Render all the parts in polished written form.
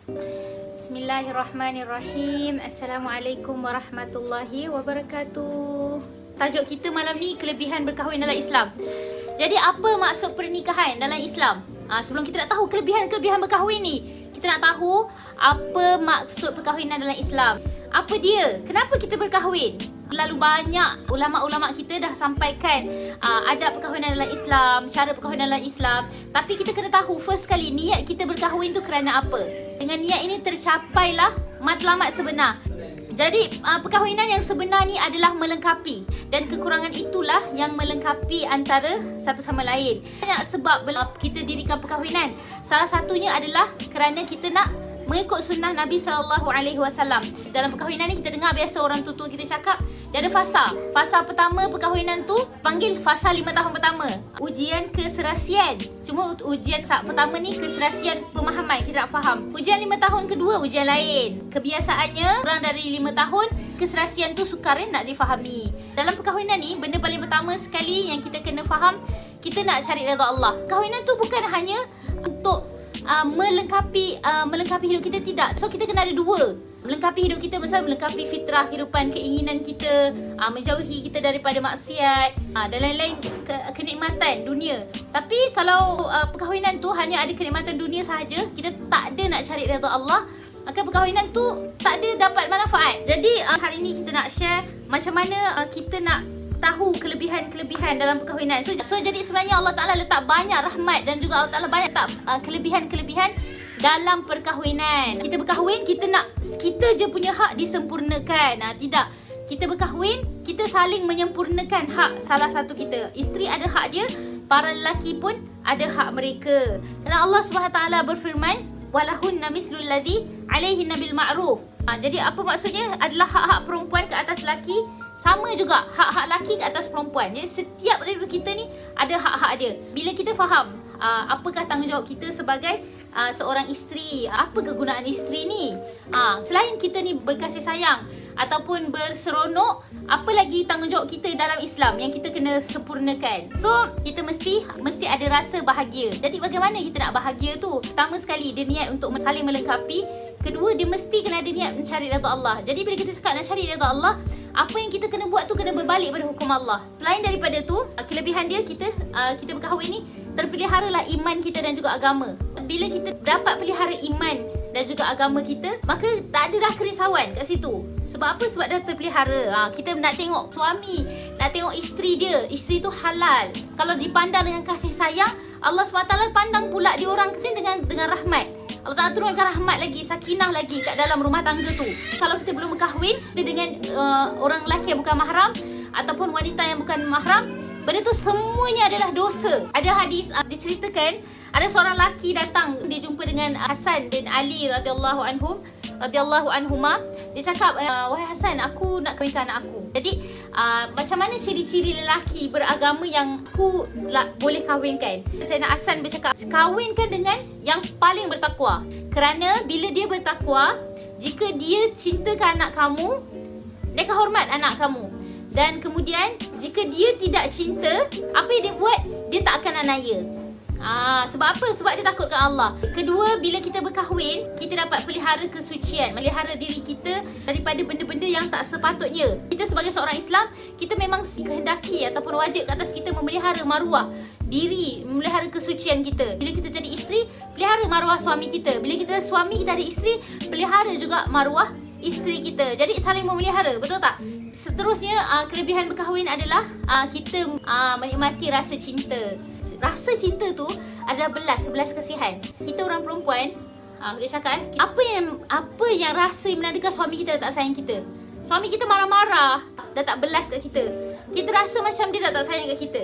Bismillahirrahmanirrahim. Assalamualaikum warahmatullahi wabarakatuh. Tajuk kita malam ni, kelebihan berkahwin dalam Islam. Jadi apa maksud pernikahan dalam Islam? Sebelum kita nak tahu kelebihan-kelebihan berkahwin ni, kita nak tahu apa maksud perkahwinan dalam Islam. Apa dia? Kenapa kita berkahwin? Lalu banyak ulama-ulama kita dah sampaikan adab perkahwinan dalam Islam, cara perkahwinan dalam Islam. Tapi kita kena tahu first kali niat kita berkahwin tu kerana apa. Dengan niat ini tercapailah matlamat sebenar. Jadi perkahwinan yang sebenar ni adalah melengkapi, dan kekurangan itulah yang melengkapi antara satu sama lain. Banyak sebab kita dirikan perkahwinan. Salah satunya adalah kerana kita nak mengikut sunnah Nabi SAW. Dalam perkahwinan ni kita dengar biasa orang tua kita cakap, dia ada fasa. Fasa pertama perkahwinan tu panggil fasa 5 tahun pertama, ujian keserasian. Cuma ujian pertama ni keserasian pemahaman, kita nak faham. Ujian 5 tahun kedua ujian lain. Kebiasaannya kurang dari 5 tahun keserasian tu sukar nak difahami. Dalam perkahwinan ni, benda paling pertama sekali yang kita kena faham, kita nak cari redha Allah. Perkahwinan tu bukan hanya untuk melengkapi hidup kita, tidak. So kita kena ada dua. Melengkapi hidup kita, misalnya melengkapi fitrah kehidupan, keinginan kita, menjauhi kita daripada maksiat, dan lain-lain kenikmatan dunia. Tapi kalau perkahwinan tu hanya ada kenikmatan dunia sahaja, kita tak ada nak cari redha Allah, maka perkahwinan tu tak ada dapat manfaat. Jadi hari ni kita nak share macam mana kita nak tahu kelebihan-kelebihan dalam perkahwinan. So jadi sebenarnya Allah Ta'ala letak banyak rahmat, dan juga Allah Ta'ala banyak kelebihan-kelebihan dalam perkahwinan. Kita berkahwin, kita je punya hak disempurnakan. Tidak. Kita berkahwin, kita saling menyempurnakan hak salah satu kita. Isteri ada hak dia, para lelaki pun ada hak mereka. Kerana Allah SWT berfirman, walahunna mithlul ladzi alaihinna bil ma'ruf. Jadi apa maksudnya? Adalah hak-hak perempuan ke atas lelaki, sama juga hak-hak lelaki ke atas perempuan. Jadi setiap daripada kita ni ada hak-hak dia. Bila kita faham apakah tanggungjawab kita sebagai seorang isteri, apa kegunaan isteri ni, selain kita ni berkasih sayang ataupun berseronok, apa lagi tanggungjawab kita dalam Islam yang kita kena sempurnakan. So kita mesti ada rasa bahagia. Jadi bagaimana kita nak bahagia tu? Pertama sekali, dia niat untuk saling melengkapi. Kedua, dia mesti kena ada niat mencari redha Allah. Jadi bila kita cakap nak cari redha Allah, apa yang kita kena buat tu kena berbalik pada hukum Allah. Selain daripada tu, kelebihan dia, kita berkahwin ni terpeliharalah iman kita dan juga agama. Bila kita dapat pelihara iman dan juga agama kita, maka tak ada dah kerisauan kat situ. Sebab apa? Sebab dah terpelihara. Kita nak tengok suami, nak tengok isteri dia, isteri tu halal. Kalau dipandang dengan kasih sayang, Allah SWT pandang pula diorang dengan rahmat. Allah Ta'ala turunkan rahmat lagi, sakinah lagi kat dalam rumah tangga tu. Kalau kita belum berkahwin dengan orang lelaki yang bukan mahram ataupun wanita yang bukan mahram, benda tu semuanya adalah dosa. Ada hadis diceritakan, ada seorang lelaki datang, dia jumpa dengan Hasan bin Ali radhiyallahu anhuma. Dia cakap, wahai Hasan, aku nak kahwinkan anak aku. Jadi macam mana ciri-ciri lelaki beragama yang aku boleh kahwinkan? Sayyidina Hasan bercakap, kahwinkan dengan yang paling bertakwa. Kerana bila dia bertakwa, jika dia cintakan anak kamu, dia akan hormat anak kamu. Dan kemudian jika dia tidak cinta, apa yang dia buat, dia tak akan anaya. Sebab apa? Sebab dia takutkan Allah. Kedua, bila kita berkahwin, kita dapat pelihara kesucian, melihara diri kita daripada benda-benda yang tak sepatutnya. Kita sebagai seorang Islam, kita memang kehendaki ataupun wajib ke atas kita memelihara maruah diri, memelihara kesucian kita. Bila kita jadi isteri, pelihara maruah suami kita. Bila kita suami, kita ada isteri, pelihara juga maruah isteri kita. Jadi saling memelihara, betul tak? Seterusnya, kelebihan berkahwin adalah kita menikmati rasa cinta. Rasa cinta tu adalah sebelas kasihan. Kita orang perempuan, dia cakap, apa yang rasa yang menandakan suami kita dah tak sayang kita. Suami kita marah-marah, dah tak belas kat kita. Kita rasa macam dia dah tak sayang kat kita.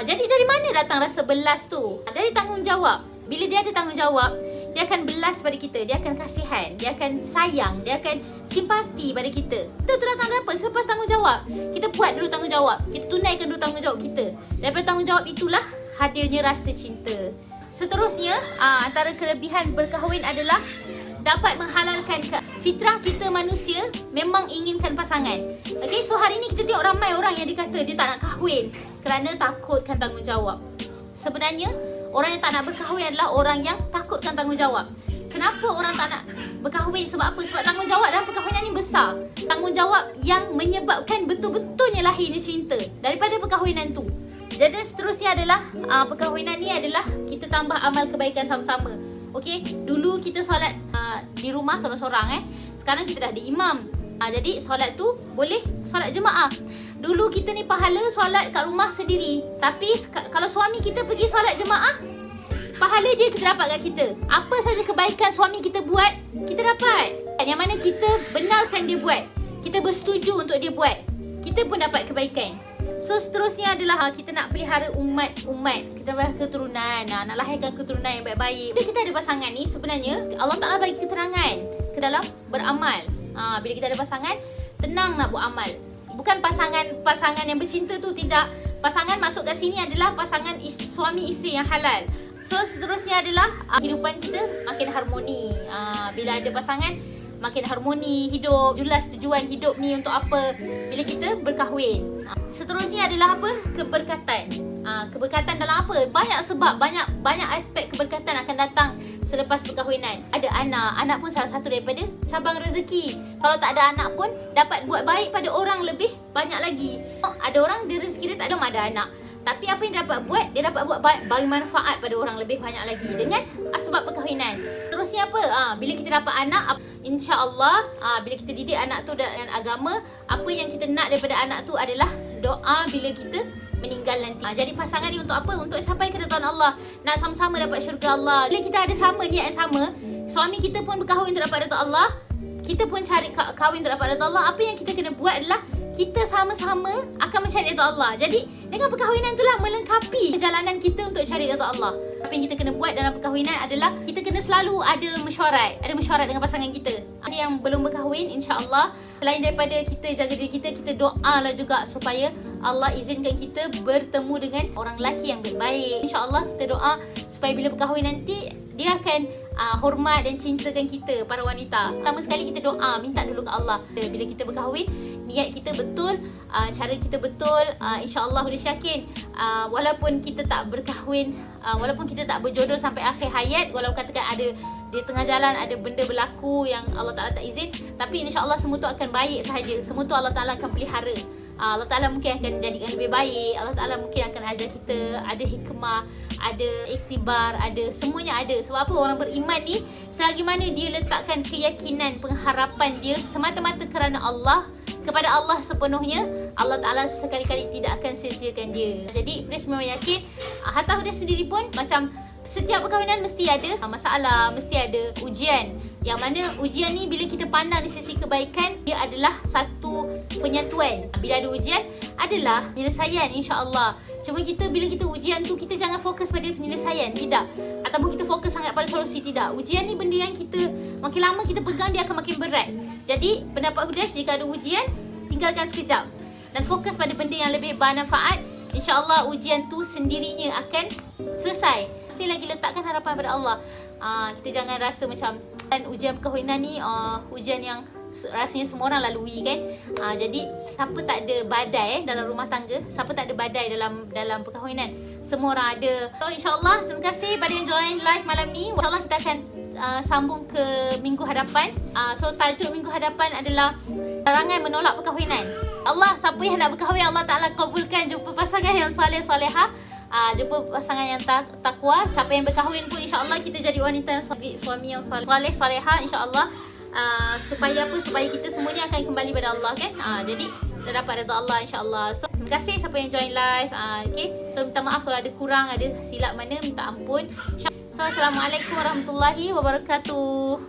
Jadi dari mana datang rasa belas tu? Dari tanggungjawab. Bila dia ada tanggungjawab, dia akan belas pada kita, dia akan kasihan, dia akan sayang, dia akan simpati pada kita. Kita tu datang apa? Selepas tanggungjawab. Kita buat dulu tanggungjawab. Kita tunaikan dulu tanggungjawab kita. Daripada tanggungjawab itulah hadirnya rasa cinta. Seterusnya, antara kelebihan berkahwin adalah dapat menghalalkan fitrah kita manusia memang inginkan pasangan. Okay, so hari ni kita tengok ramai orang yang dikata dia tak nak kahwin kerana takutkan tanggungjawab. Sebenarnya, orang yang tak nak berkahwin adalah orang yang takutkan tanggungjawab. Kenapa orang tak nak berkahwin? Sebab apa? Sebab tanggungjawab dalam perkahwinan ni besar. Tanggungjawab yang menyebabkan betul-betulnya lahirnya cinta daripada perkahwinan tu. Jadi seterusnya adalah perkahwinan ni adalah kita tambah amal kebaikan sama-sama. Okey, dulu kita solat di rumah sorang-sorang Sekarang kita dah ada imam. Jadi solat tu boleh solat jemaah. Dulu kita ni pahala solat kat rumah sendiri. Tapi kalau suami kita pergi solat jemaah, pahala dia kita dapat kat kita. Apa saja kebaikan suami kita buat, kita dapat. Yang mana kita benarkan dia buat, kita bersetuju untuk dia buat, kita pun dapat kebaikan. So seterusnya adalah kita nak pelihara umat. Kita nak keturunan, nak lahirkan keturunan yang baik-baik. Bila kita ada pasangan ni, sebenarnya Allah Ta'ala bagi keterangan ke dalam beramal. Bila kita ada pasangan, tenang nak buat amal. Bukan pasangan yang bercinta tu, tidak. Pasangan masuk kat sini adalah pasangan suami isteri yang halal. So seterusnya adalah kehidupan kita makin harmoni. Bila ada pasangan, makin harmoni hidup. Jelas tujuan hidup ni untuk apa bila kita berkahwin. Seterusnya adalah apa? Keberkatan. Keberkatan dalam apa? Banyak sebab, banyak aspek keberkatan akan datang selepas perkahwinan. Ada anak pun salah satu daripada cabang rezeki. Kalau tak ada anak pun dapat buat baik pada orang lebih banyak lagi. Ada orang dia rezeki dia tak ada anak. Tapi apa yang dia dapat buat? Dia dapat buat bagi manfaat pada orang lebih banyak lagi dengan sebab perkahwinan. Terusnya apa? Bila kita dapat anak, insya-Allah bila kita didik anak tu dengan agama, apa yang kita nak daripada anak tu adalah doa bila kita meninggal nanti. Jadi pasangan ni untuk apa? Untuk sampai ke redaan Allah. Nak sama-sama dapat syurga Allah. Bila kita ada sama niat yang sama, suami kita pun berkahwin untuk dapat redha Allah, kita pun cari kahwin untuk dapat redha Allah. Apa yang kita kena buat adalah kita sama-sama akan mencari redha Allah. Jadi dengan perkahwinan itulah melengkapi perjalanan kita untuk cari redha Allah. Apa yang kita kena buat dalam perkahwinan adalah kita kena selalu ada mesyuarat dengan pasangan kita. Ada yang belum berkahwin, insya-Allah selain daripada kita jaga diri kita, kita doalah juga supaya Allah izinkan kita bertemu dengan orang lelaki yang baik. InsyaAllah kita doa supaya bila berkahwin nanti dia akan hormat dan cintakan kita, para wanita. Pertama sekali kita doa, minta dulu ke Allah. Bila kita berkahwin, niat kita betul, cara kita betul, insyaAllah boleh yakin walaupun kita tak berkahwin, walaupun kita tak berjodoh sampai akhir hayat, walau katakan ada di tengah jalan ada benda berlaku yang Allah Ta'ala tak izin, tapi insyaAllah semua tu akan baik sahaja. Semua tu Allah Ta'ala akan pelihara. Allah Ta'ala mungkin akan jadikan lebih baik. Allah Ta'ala mungkin akan ajar kita ada hikmah, ada iktibar, ada semuanya ada. Sebab apa? Orang beriman ni selagi mana dia letakkan keyakinan, pengharapan dia semata-mata kerana Allah, kepada Allah sepenuhnya, Allah Ta'ala sekali-kali tidak akan sia-siakan dia. Jadi please memang yakin. Hatta dia sendiri pun macam setiap perkahwinan mesti ada masalah, mesti ada ujian. Yang mana ujian ni bila kita pandang di sisi kebaikan, dia adalah satu penyatuan. Bila ada ujian adalah penyelesaian, insya-Allah. Cuma bila kita ujian tu, kita jangan fokus pada penyelesaian, tidak. Ataupun kita fokus sangat pada solusi, tidak. Ujian ni benda yang kita makin lama kita pegang, dia akan makin berat. Jadi pendapat Hudash, jika ada ujian, tinggalkan sekejap dan fokus pada benda yang lebih bermanfaat. InsyaAllah ujian tu sendirinya akan selesai. Mesti lagi letakkan harapan pada Allah. Kita jangan rasa macam ujian perkahwinan ni ujian yang rasanya semua orang lalui kan. Jadi siapa tak ada badai dalam rumah tangga, siapa tak ada badai dalam perkahwinan, semua orang ada. So insyaAllah, terima kasih pada yang join live malam ni. InsyaAllah kita akan sambung ke minggu hadapan. So tajuk minggu hadapan adalah larangan menolak perkahwinan. Allah, siapa yang nak berkahwin, Allah Ta'ala kabulkan, jumpa pasangan yang soleh-solehah, jumpa pasangan yang takwa. Siapa yang berkahwin pun insyaAllah kita jadi wanita yang suami yang soleh-solehah, insyaAllah. Supaya apa? Supaya kita semua ni akan kembali pada Allah kan. Jadi kita dapat redha Allah, insyaAllah. So terima kasih siapa yang join live. Okay, so minta maaf kalau ada kurang, ada silap mana, minta ampun. So assalamualaikum warahmatullahi wabarakatuh.